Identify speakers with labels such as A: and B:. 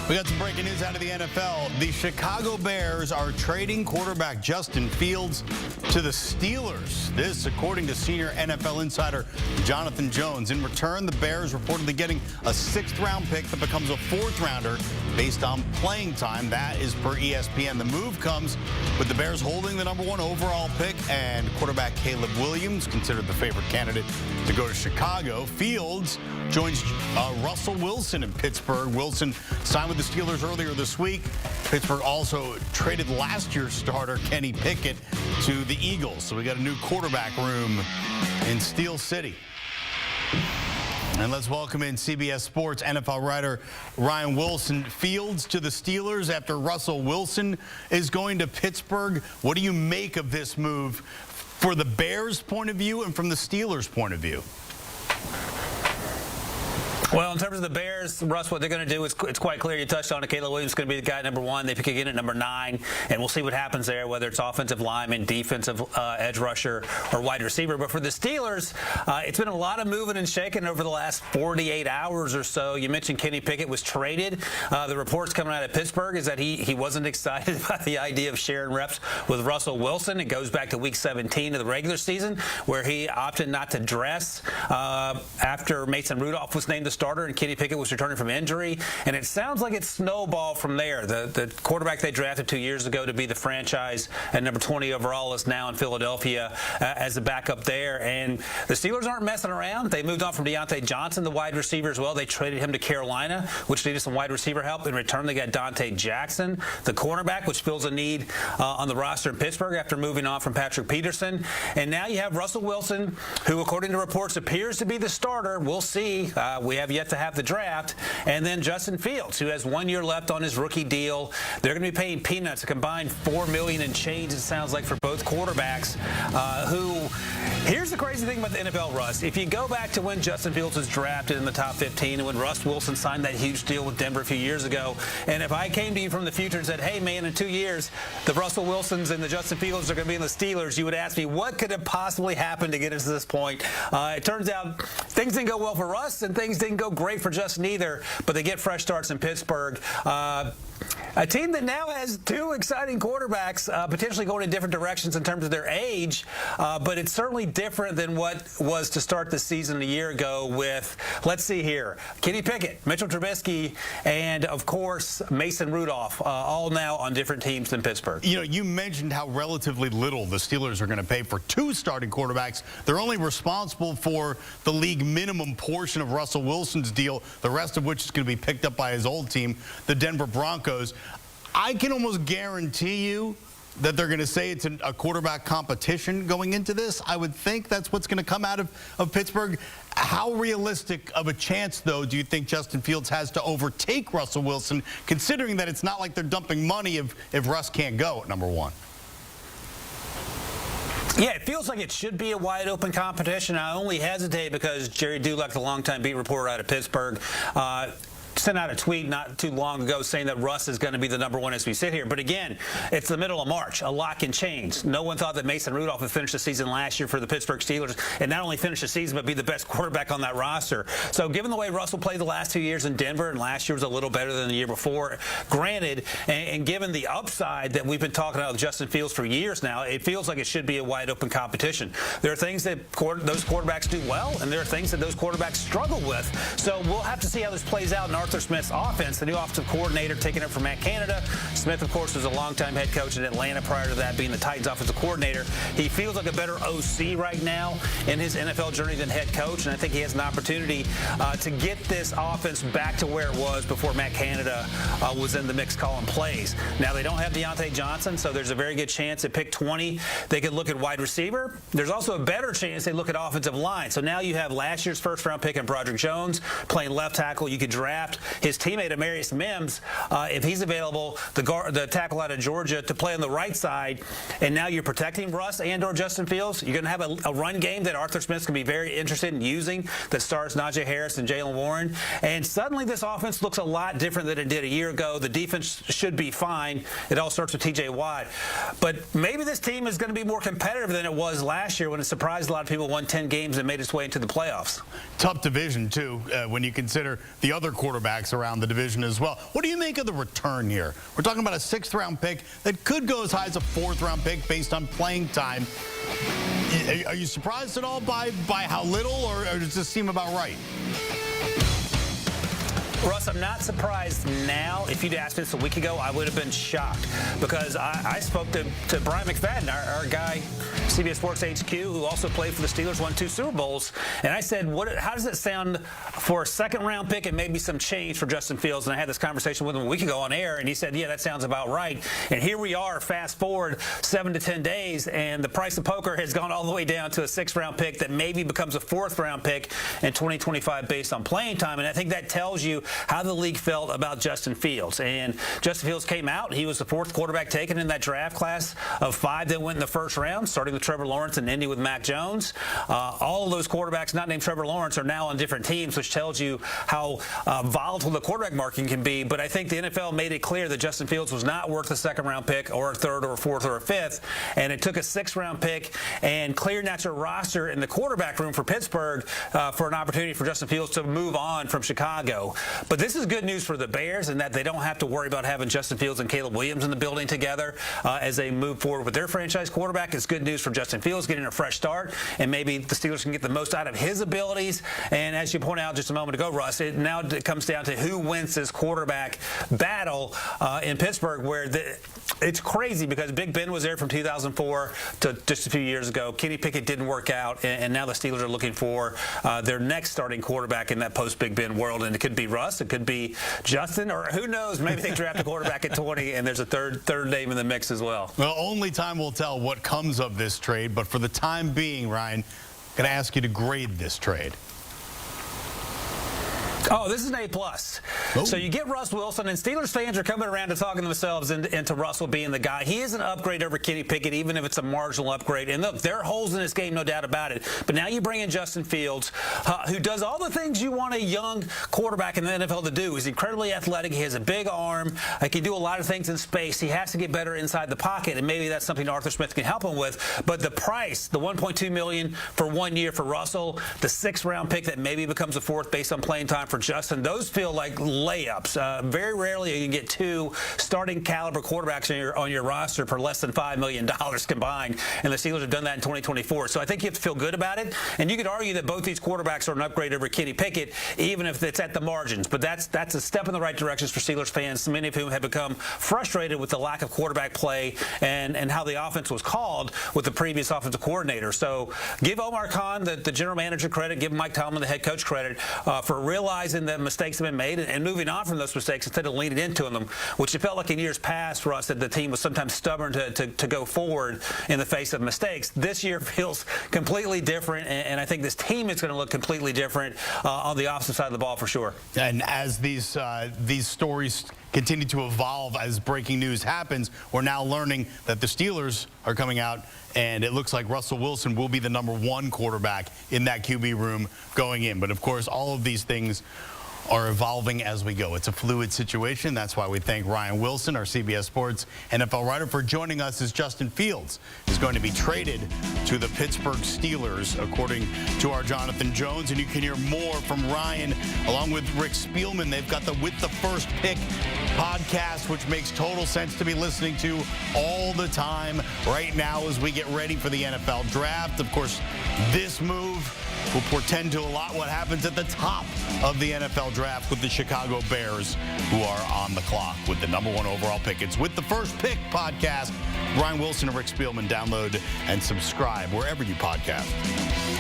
A: We got some breaking news out of the NFL. The Chicago Bears are trading quarterback Justin Fields to the Steelers. This, according to senior NFL insider Jonathan Jones. In return, the Bears reportedly getting a 6th-round pick that becomes a 4th-rounder based on playing time. That is per ESPN. The move comes with the Bears holding the #1 overall pick and quarterback Caleb Williams, considered the favorite candidate to go to Chicago. Fields joins Russell Wilson in Pittsburgh. Wilson signed with the Steelers earlier this week. Pittsburgh also traded last year's starter Kenny Pickett to the Eagles. So we got a new quarterback room in Steel City. And let's welcome in CBS Sports NFL writer Ryan Wilson. Fields to the Steelers after Russell Wilson is going to Pittsburgh. What do you make of this move for the Bears' point of view and from the Steelers' point of view?
B: Well, in terms of the Bears, Russ, what they're going to do is it's quite clear. You touched on it. Caleb Williams is going to be the guy at #1. They pick again at #9, and we'll see what happens there, whether it's offensive lineman, defensive edge rusher, or wide receiver. But for the Steelers, it's been a lot of moving and shaking over the last 48 hours or so. You mentioned Kenny Pickett was traded. The reports coming out of Pittsburgh is that he wasn't excited about the idea of sharing reps with Russell Wilson. It goes back to Week 17 of the regular season, where he opted not to dress after Mason Rudolph was named the starter and Kenny Pickett was returning from injury. And it sounds like it snowballed from there. The quarterback they drafted 2 years ago to be the franchise at #20 overall is now in Philadelphia as a backup there. And the Steelers aren't messing around. They moved on from Deontay Johnson, the wide receiver, as well. They traded him to Carolina, which needed some wide receiver help. In return, they got Dante Jackson, the cornerback, which fills a need on the roster in Pittsburgh after moving on from Patrick Peterson. And now you have Russell Wilson, who, according to reports, appears to be the starter. We'll see. We have yet to have the draft. And then Justin Fields, who has 1 year left on his rookie deal. They're going to be paying peanuts, a combined $4 million and change, it sounds like, for both quarterbacks. Here's the crazy thing about the NFL, Russ. If you go back to when Justin Fields was drafted in the top 15 and when Russ Wilson signed that huge deal with Denver a few years ago, and if I came to you from the future and said, hey, man, in 2 years, the Russell Wilsons and the Justin Fields are going to be in the Steelers, you would ask me, what could have possibly happened to get us to this point? It turns out things didn't go well for Russ and things didn't go great for Justin either, but they get fresh starts in Pittsburgh. A team that now has 2 exciting quarterbacks, potentially going in different directions in terms of their age, but it's certainly different than what was to start the season a year ago with, let's see here, Kenny Pickett, Mitchell Trubisky, and, of course, Mason Rudolph, all now on different teams than Pittsburgh.
A: You know, you mentioned how relatively little the Steelers are going to pay for 2 starting quarterbacks. They're only responsible for the league minimum portion of Russell Wilson's deal, the rest of which is going to be picked up by his old team, the Denver Broncos. I can almost guarantee you that they're going to say it's a quarterback competition going into this. I would think that's what's going to come out of Pittsburgh. How realistic of a chance, though, do you think Justin Fields has to overtake Russell Wilson, considering that it's not like they're dumping money if Russ can't go at #1?
B: Yeah, it feels like it should be a wide-open competition. I only hesitate because Jerry Dulac, the longtime beat reporter out of Pittsburgh, sent out a tweet not too long ago saying that Russ is going to be the #1 as we sit here. But again, it's the middle of March. A lot can change. No one thought that Mason Rudolph would finish the season last year for the Pittsburgh Steelers and not only finish the season but be the best quarterback on that roster. So given the way Russell played the last 2 years in Denver, and last year was a little better than the year before, granted, and given the upside that we've been talking about with Justin Fields for years now, it feels like it should be a wide-open competition. There are things that those quarterbacks do well, and there are things that those quarterbacks struggle with. So we'll have to see how this plays out in Arthur Smith's offense, the new offensive coordinator taking it from Matt Canada. Smith, of course, was a longtime head coach in Atlanta prior to that, being the Titans offensive coordinator. He feels like a better OC right now in his NFL journey than head coach, and I think he has an opportunity to get this offense back to where it was before Matt Canada was in the mix calling plays. Now, they don't have Deontay Johnson, so there's a very good chance at pick 20 they could look at wide receiver. There's also a better chance they look at offensive line. So now you have last year's first-round pick in Broderick Jones playing left tackle. You could draft his teammate Amarius Mims, if he's available, the tackle out of Georgia, to play on the right side. And now you're protecting Russ and or Justin Fields. You're going to have a run game that Arthur Smith's going to be very interested in using that stars Najee Harris and Jaylen Warren. And suddenly this offense looks a lot different than it did a year ago. The defense should be fine. It all starts with T.J. Watt. But maybe this team is going to be more competitive than it was last year when it surprised a lot of people, won 10 games and made its way into the playoffs.
A: Tough division, too, when you consider the other quarterback quarterbacks around the division as well. What do you make of the return here? We're talking about a 6th-round pick that could go as high as a 4th-round pick based on playing time. Are you surprised at all by how little, or does this seem about right?
B: Russ, I'm not surprised now. If you'd asked me this a week ago, I would have been shocked, because I spoke to Brian McFadden, our guy, CBS Sports HQ, who also played for the Steelers, won 2 Super Bowls, and I said, how does it sound for a 2nd-round pick and maybe some change for Justin Fields? And I had this conversation with him a week ago on air, and he said, yeah, that sounds about right. And here we are, fast forward 7 to 10 days, and the price of poker has gone all the way down to a 6th-round pick that maybe becomes a 4th-round pick in 2025 based on playing time. And I think that tells you how the league felt about Justin Fields. And Justin Fields came out. He was the 4th quarterback taken in that draft class of 5 that went in the 1st round, starting with Trevor Lawrence and Indy with Mac Jones. All of those quarterbacks not named Trevor Lawrence are now on different teams, which tells you how volatile the quarterback market can be. But I think the NFL made it clear that Justin Fields was not worth a 2nd-round pick or a 3rd or a 4th or a 5th. And it took a 6th-round pick and clearing out your roster in the quarterback room for Pittsburgh for an opportunity for Justin Fields to move on from Chicago. But this is good news for the Bears in that they don't have to worry about having Justin Fields and Caleb Williams in the building together as they move forward with their franchise quarterback. It's good news for Justin Fields getting a fresh start, and maybe the Steelers can get the most out of his abilities. And as you pointed out just a moment ago, Russ, it now comes down to who wins this quarterback battle in Pittsburgh, where it's crazy because Big Ben was there from 2004 to just a few years ago. Kenny Pickett didn't work out, and now the Steelers are looking for their next starting quarterback in that post-Big Ben world. And it could be Russ, it could be Justin, or who knows, maybe they draft a quarterback at 20 and there's a third name in the mix as well.
A: Well, only time will tell what comes of this trade, but for the time being, Ryan, I'm going to ask you to grade this trade.
B: Oh, this is an A+.
A: Oh.
B: So you get Russ Wilson, and Steelers fans are coming around to talking themselves into Russell being the guy. He is an upgrade over Kenny Pickett, even if it's a marginal upgrade. And look, there are holes in this game, no doubt about it. But now you bring in Justin Fields, who does all the things you want a young quarterback in the NFL to do. He's incredibly athletic. He has a big arm. He can do a lot of things in space. He has to get better inside the pocket, and maybe that's something Arthur Smith can help him with. But the price, the $1.2 million for 1 year for Russell, the 6th-round pick that maybe becomes a 4th based on playing time for Justin, those feel like layups. Very rarely you can get 2 starting caliber quarterbacks on your roster for less than $5 million combined, and the Steelers have done that in 2024. So I think you have to feel good about it, and you could argue that both these quarterbacks are an upgrade over Kenny Pickett, even if it's at the margins. But that's a step in the right direction for Steelers fans, many of whom have become frustrated with the lack of quarterback play and how the offense was called with the previous offensive coordinator. So give Omar Khan, the general manager, credit. Give Mike Tomlin, the head coach, credit for realizing that mistakes have been made and moving on from those mistakes instead of leaning into them, which it felt like in years past, Russ, that the team was sometimes stubborn to go forward in the face of mistakes. This year feels completely different, and I think this team is going to look completely different on the offensive side of the ball for sure.
A: And as these stories continue to evolve as breaking news happens, we're now learning that the Steelers are coming out, and it looks like Russell Wilson will be the #1 quarterback in that QB room going in. But, of course, all of these things are evolving as we go. It's a fluid situation. That's why we thank Ryan Wilson, our CBS Sports NFL writer, for joining us. As Justin Fields is going to be traded to the Pittsburgh Steelers, according to our Jonathan Jones. And you can hear more from Ryan along with Rick Spielman. They've got the With the First Pick podcast, which makes total sense to be listening to all the time right now as we get ready for the NFL draft. Of course, this move will portend to a lot what happens at the top of the NFL draft with the Chicago Bears, who are on the clock with the #1 overall pick. It's With the First Pick podcast. Ryan Wilson and Rick Spielman. Download and subscribe wherever you podcast.